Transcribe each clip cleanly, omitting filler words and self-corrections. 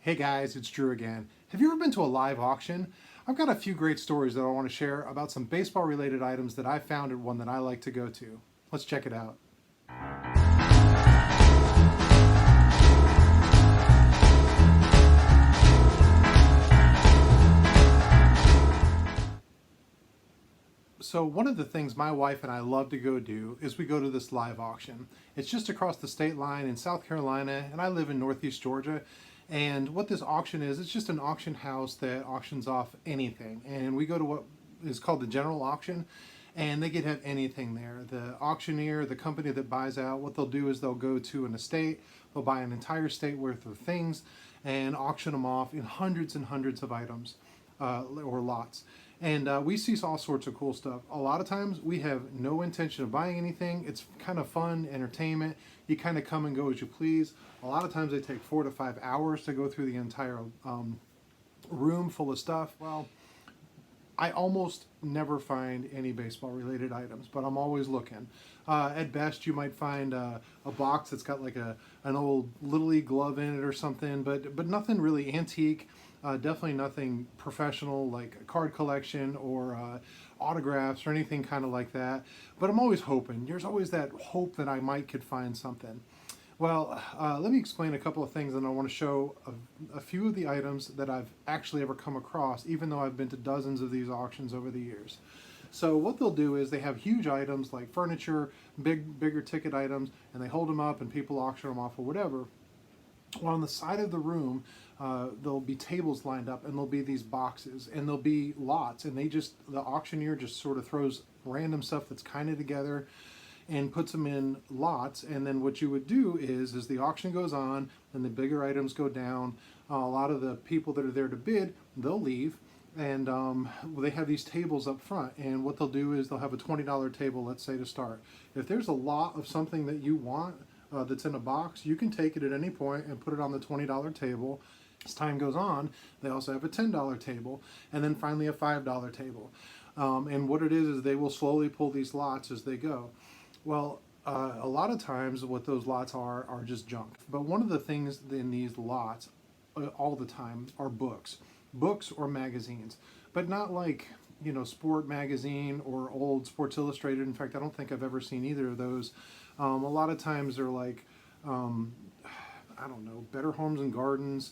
Hey guys, it's Drew again. Have you ever been to a live auction? I've got a few great stories that I want to share about some baseball related items that I found at one that I like to go to. Let's check it out. So one of the things my wife and I love to go do is we go to this live auction. It's just across the state line in South Carolina, and I live in Northeast Georgia. And what this auction is, it's just an auction house that auctions off anything. And we go to what is called the general auction, and they get have anything there. The auctioneer, the company that buys out, what they'll do is they'll go to an estate, they'll buy an entire state worth of things, and auction them off in hundreds and hundreds of items or lots. And we see all sorts of cool stuff. A lot of times we have no intention of buying anything. It's kind of fun, entertainment. You kind of come and go as you please. A lot of times they take 4 to 5 hours to go through the entire room full of stuff. Well, I almost never find any baseball related items, but I'm always looking. At best, you might find a box that's got like an old Little League glove in it or something, but nothing really antique. Definitely nothing professional like a card collection or autographs or anything kind of like that. But I'm always hoping. There's always that hope that I might could find something. Well, let me explain a couple of things, and I want to show a few of the items that I've actually ever come across, even though I've been to dozens of these auctions over the years. So what they'll do is they have huge items like furniture, bigger ticket items, and they hold them up and people auction them off or whatever. Well, on the side of the room, there'll be tables lined up, and there'll be these boxes, and there'll be lots, and the auctioneer just sort of throws random stuff that's kind of together and puts them in lots. And then what you would do is as the auction goes on and the bigger items go down, a lot of the people that are there to bid, they'll leave, and they have these tables up front, and what they'll do is they'll have a $20 table, let's say, to start. If there's a lot of something that you want that's in a box, you can take it at any point and put it on the $20 table. As time goes on, they also have a $10 table, and then finally a $5 table. And what it is they will slowly pull these lots as they go. Well, a lot of times what those lots are just junk. But one of the things in these lots all the time are books or magazines, but not like, Sport Magazine or old Sports Illustrated. In fact, I don't think I've ever seen either of those. A lot of times they're like, I don't know, Better Homes and Gardens,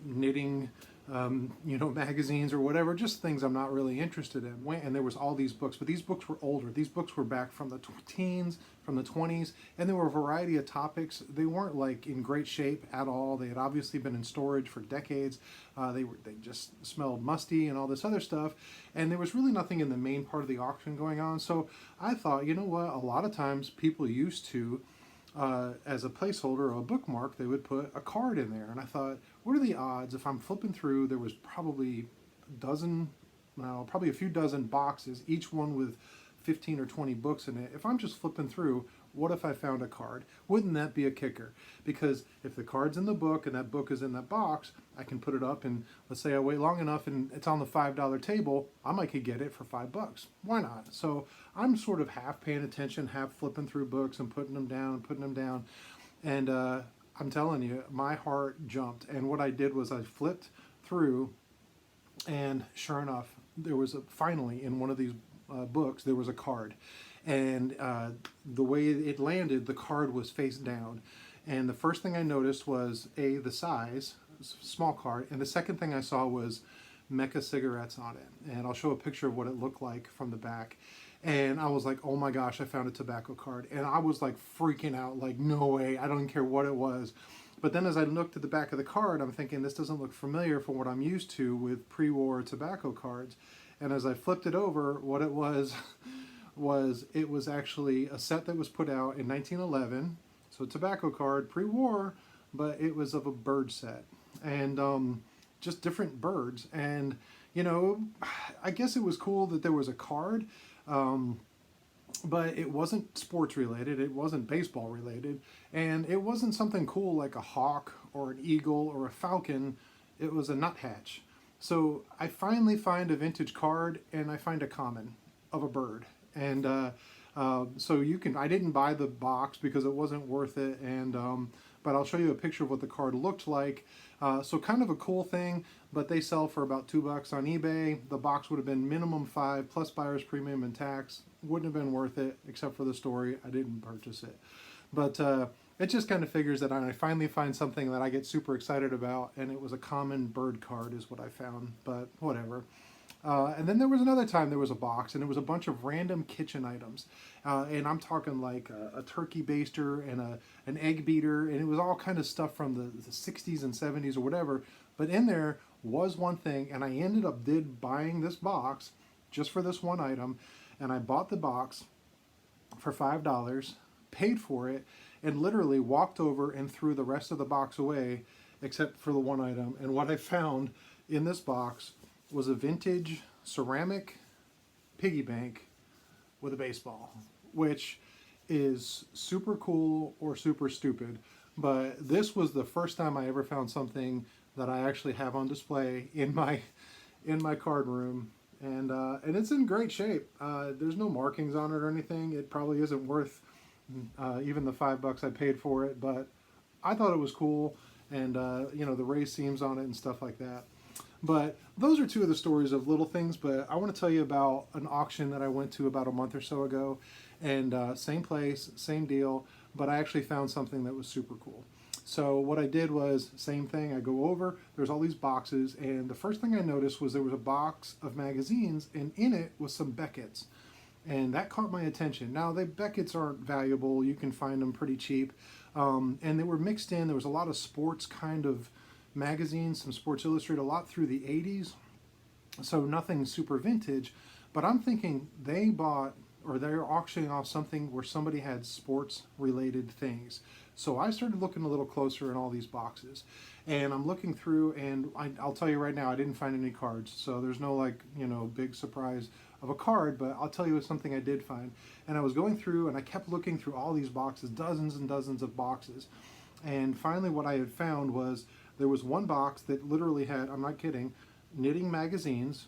knitting, magazines or whatever, just things I'm not really interested in. And there was all these books, but these books were older. These books were back from the teens, from the 20s, and there were a variety of topics. They weren't like in great shape at all. They had obviously been in storage for decades. They just smelled musty and all this other stuff, and there was really nothing in the main part of the auction going on. So I thought, you know what? A lot of times people used to as a placeholder or a bookmark, they would put a card in there. And I thought, what are the odds if I'm flipping through, there was probably probably a few dozen boxes, each one with 15 or 20 books in it. If I'm just flipping through, what if I found a card? Wouldn't that be a kicker? Because if the card's in the book and that book is in that box, I can put it up, and let's say I wait long enough and it's on the $5 table, I might could get it for $5. Why not? So I'm sort of half paying attention, half flipping through books and putting them down. And I'm telling you, my heart jumped. And what I did was I flipped through, and sure enough, there was finally in one of these books, there was a card. And the way it landed, the card was face down. And the first thing I noticed was the size, small card, and the second thing I saw was Mecca cigarettes on it. And I'll show a picture of what it looked like from the back. And I was like, oh my gosh, I found a tobacco card. And I was like freaking out, like, no way, I don't care what it was. But then as I looked at the back of the card, I'm thinking, this doesn't look familiar from what I'm used to with pre-war tobacco cards. And as I flipped it over, what it was it was actually a set that was put out in 1911. So a tobacco card, pre-war, but it was of a bird set. And just different birds. And, I guess it was cool that there was a card. But it wasn't sports related, it wasn't baseball related, and it wasn't something cool like a hawk or an eagle or a falcon. It was a nuthatch. So I finally find a vintage card, and I find a common of a bird. And so I didn't buy the box because it wasn't worth it, and but I'll show you a picture of what the card looked like. So kind of a cool thing, but they sell for about $2 on eBay. The box would have been minimum $5 plus buyer's premium and tax. Wouldn't have been worth it, except for the story. I didn't purchase it. But it just kind of figures that I finally find something that I get super excited about, and it was a common bird card is what I found, but whatever. And then there was another time there was a box, and it was a bunch of random kitchen items. And I'm talking like a turkey baster and an egg beater, and it was all kind of stuff from the 60s and 70s or whatever. But in there was one thing, and I ended up buying this box just for this one item. And I bought the box for $5, paid for it, and literally walked over and threw the rest of the box away except for the one item. And what I found in this box was a vintage ceramic piggy bank with a baseball, which is super cool or super stupid. But this was the first time I ever found something that I actually have on display in my card room, and it's in great shape. There's no markings on it or anything. It probably isn't worth even the $5 I paid for it, but I thought it was cool, and you know, the raised seams on it and stuff like that. But those are two of the stories of little things. But I want to tell you about an auction that I went to about a month or so ago, and same place, same deal, but I actually found something that was super cool. So what I did was, same thing, I go over, there's all these boxes, and the first thing I noticed was there was a box of magazines, and in it was some Beckett's. And that caught my attention. Now, Beckett's aren't valuable. You can find them pretty cheap. And they were mixed in. There was a lot of sports kind of magazines, some Sports Illustrated, a lot through the 80s. So nothing super vintage. But I'm thinking they bought, or they're auctioning off something where somebody had sports-related things. So I started looking a little closer in all these boxes. And I'm looking through, and I'll tell you right now, I didn't find any cards. So there's no, like, you know, big surprise of a card, but I'll tell you something I did find. And I was going through, and I kept looking through all these boxes, dozens and dozens of boxes. And finally what I had found was there was one box that literally had, I'm not kidding, knitting magazines,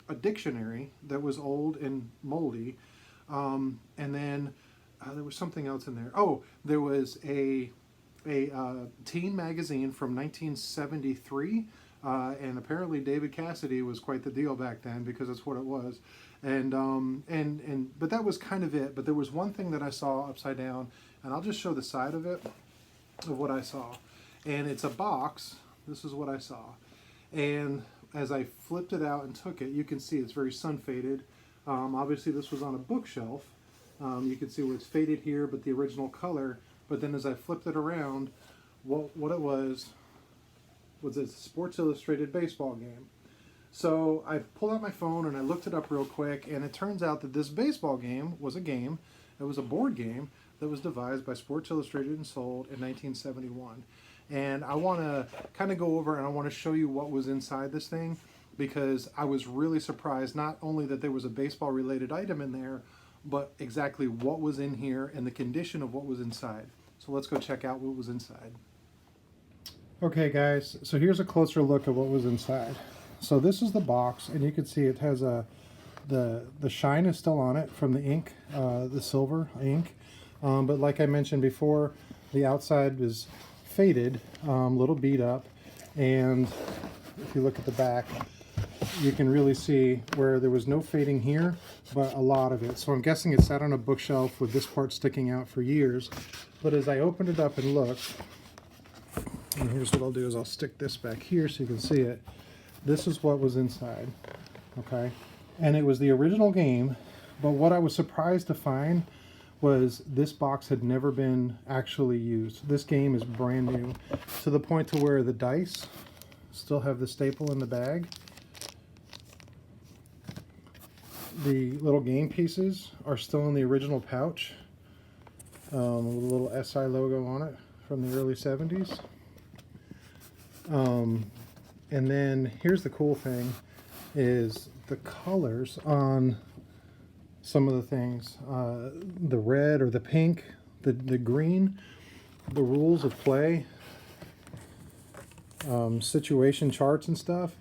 a dictionary that was old and moldy, and then there was something else in there. Oh, there was a teen magazine from 1973, and apparently David Cassidy was quite the deal back then, because that's what it was. And but that was kind of it. But there was one thing that I saw upside down, and I'll just show the side of it, of what I saw. And it's a box. This is what I saw. And as I flipped it out and took it, you can see it's very sun faded. Obviously this was on a bookshelf. You can see where it's faded here, but the original color. But then as I flipped it around, what it was a Sports Illustrated baseball game. So I pulled out my phone and I looked it up real quick, and it turns out that this baseball game was a game. It was a board game that was devised by Sports Illustrated and sold in 1971. And I want to kind of go over and I want to show you what was inside this thing, because I was really surprised not only that there was a baseball related item in there, but exactly what was in here and the condition of what was inside. So let's go check out what was inside. Okay guys, so here's a closer look at what was inside. So this is the box, and you can see it has the shine is still on it from the ink, the silver ink. But like I mentioned before, the outside is faded, a little beat up, and if you look at the back, you can really see where there was no fading here, but a lot of it. So I'm guessing it sat on a bookshelf with this part sticking out for years. But as I opened it up and looked, and here's what I'll do is I'll stick this back here so you can see it. This is what was inside, okay? And it was the original game, but what I was surprised to find was this box had never been actually used. This game is brand new, to the point to where the dice still have the staple in the bag. The little game pieces are still in the original pouch, with a little SI logo on it from the early 70s. And then here's the cool thing, is the colors on some of the things, the red or the pink, the green, the rules of play, situation charts and stuff.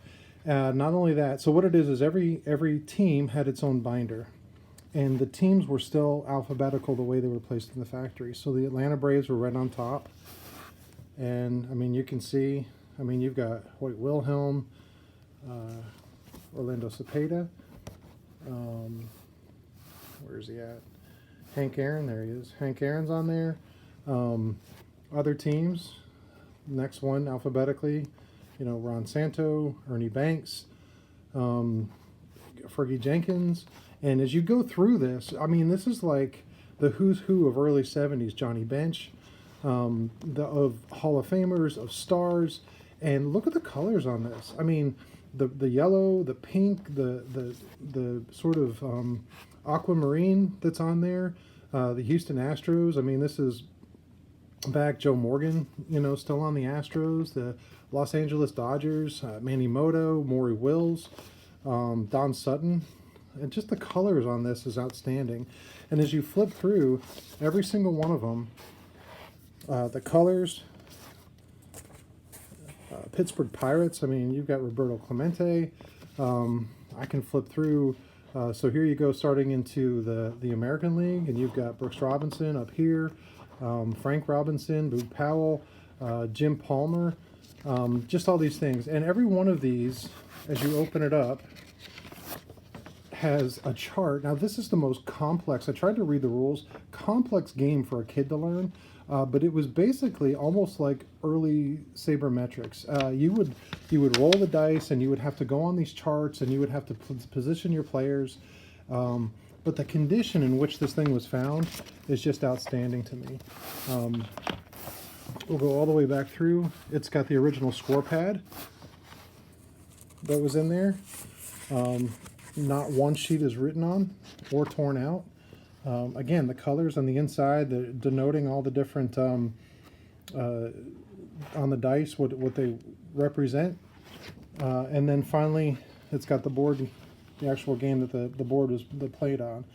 Not only that, so what it is every team had its own binder, and the teams were still alphabetical the way they were placed in the factory. So the Atlanta Braves were right on top, And I mean, you can see, I mean, you've got Hoyt Wilhelm, uh, Orlando Cepeda. Where's he at? Hank Aaron, there he is. Hank Aaron's on there. Other teams, next one alphabetically, Ron Santo, Ernie Banks, Fergie Jenkins. And as you go through this, I mean, this is like the who's who of early 70s, Johnny Bench, of Hall of Famers, of stars. And look at the colors on this. I mean, the yellow, the pink, the sort of aquamarine that's on there, the Houston Astros. I mean, this is back Joe Morgan, still on the Astros, the Los Angeles Dodgers, Manny Moto, Maury Wills, Don Sutton. And just the colors on this is outstanding. And as you flip through every single one of them, the colors, Pittsburgh Pirates, I mean, you've got Roberto Clemente. I can flip through. So here you go, starting into the American League, and you've got Brooks Robinson up here, Frank Robinson, Boog Powell, Jim Palmer, just all these things. And every one of these, as you open it up, has a chart. Now this is the most complex, I tried to read the rules, complex game for a kid to learn, but it was basically almost like early sabermetrics. You would roll the dice, and you would have to go on these charts, and you would have to position your players. But the condition in which this thing was found is just outstanding to me. We'll go all the way back through. It's got the original score pad that was in there. Not one sheet is written on or torn out. Again, the colors on the inside, denoting all the different on the dice, what they represent. And then finally, it's got the board, the actual game that the board was played on.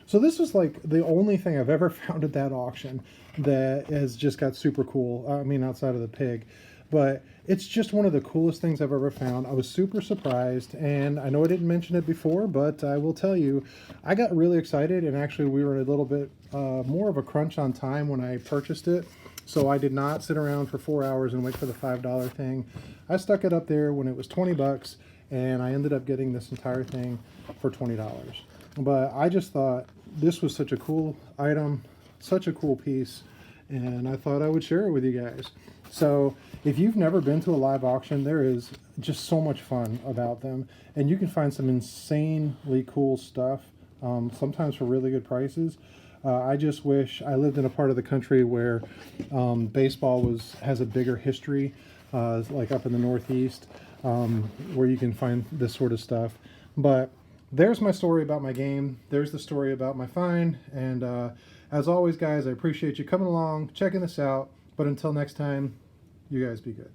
So this is like the only thing I've ever found at that auction that has just got super cool. I mean, outside of the pig. But it's just one of the coolest things I've ever found. I was super surprised, and I know I didn't mention it before, but I will tell you, I got really excited, and actually we were a little bit more of a crunch on time when I purchased it. So I did not sit around for 4 hours and wait for the $5 thing. I stuck it up there when it was 20 bucks, and I ended up getting this entire thing for $20. But I just thought this was such a cool item, such a cool piece, and I thought I would share it with you guys. So if you've never been to a live auction, there is just so much fun about them, and you can find some insanely cool stuff, sometimes for really good prices. I just wish I lived in a part of the country where baseball has a bigger history, like up in the Northeast, where you can find this sort of stuff. But there's my story about my game. There's the story about my find. And as always, guys, I appreciate you coming along, checking this out. But until next time, you guys be good.